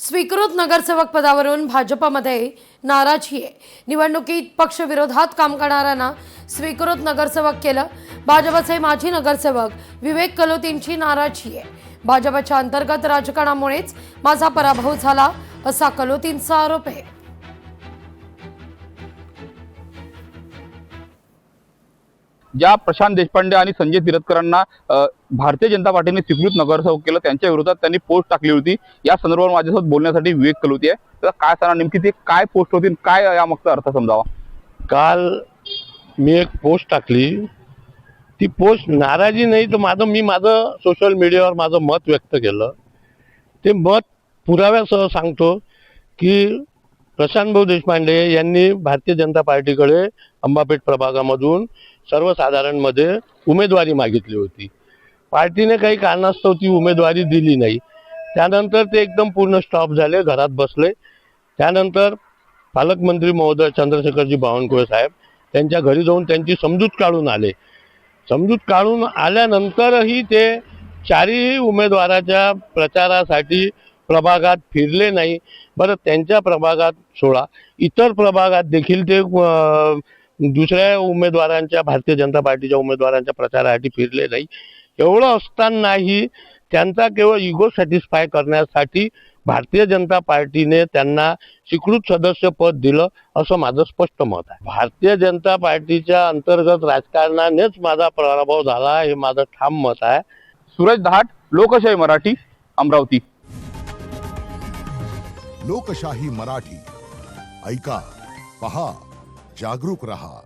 स्वीकृत नगरसेवक पदावरून भाजपमध्ये नाराजी आहे। निवडणुकीत पक्षविरोधात काम करणाऱ्यांना स्वीकृत नगरसेवक केलं। भाजपचे माजी नगरसेवक विवेक कलोतींची नाराजी आहे। भाजपच्या अंतर्गत राजकारणामुळेच माझा पराभव झाला असा कलोतींचा आरोप आहे। ज्या प्रशांत देशपांडे आणि संजय तिरतकरांना भारतीय जनता पार्टीने स्वीकृत नगरसेवक केलं त्यांच्या विरोधात त्यांनी पोस्ट टाकली होती। या संदर्भात माझ्यासोबत बोलण्यासाठी विवेक कलोती आहे। तर काय सांगणार नेमकी ते काय पोस्ट होती, काय यामागचा अर्थ समजावा? काल मी एक पोस्ट टाकली, ती पोस्ट नाराजी नाही तर मी माझं सोशल मीडियावर माझं मत व्यक्त केलं। ते मत पुराव्यासह सांगतो की प्रशांत भाऊ देशपांडे यांनी भारतीय जनता पार्टीकडे अंबापेठ प्रभागामधून सर्वसाधारणमध्ये उमेदवारी मागितली होती। पार्टीने काही कारणास्तव ती उमेदवारी दिली नाही। त्यानंतर ते एकदम पूर्ण स्टॉप झाले, घरात बसले। त्यानंतर पालकमंत्री महोदय चंद्रशेखरजी बावनकुळे साहेब त्यांच्या घरी जाऊन त्यांची समजूत काढून आले। समजूत काढून आल्यानंतरही ते चारही उमेदवाराच्या प्रचारासाठी प्रभागात फिरले नाही। बरं, त्यांच्या प्रभागात सोडा, इतर प्रभागात देखील ते दुसऱ्या उमेदवारांच्या, भारतीय जनता पार्टीच्या उमेदवारांच्या प्रचारासाठी फिरले नाही। एवढं असतानाही त्यांचा केवळ इगो सॅटिस्फाय करण्यासाठी भारतीय जनता पार्टीने त्यांना स्वीकृत सदस्य पद दिलं असं माझं स्पष्ट मत आहे। भारतीय जनता पार्टीच्या अंतर्गत राजकारणानेच माझा पराभव झाला हे माझं ठाम मत आहे। सूरज दहाट, लोकशाही मराठी, अमरावती। लोकशाही मराठी ऐका, पहा, जागरूक रहा।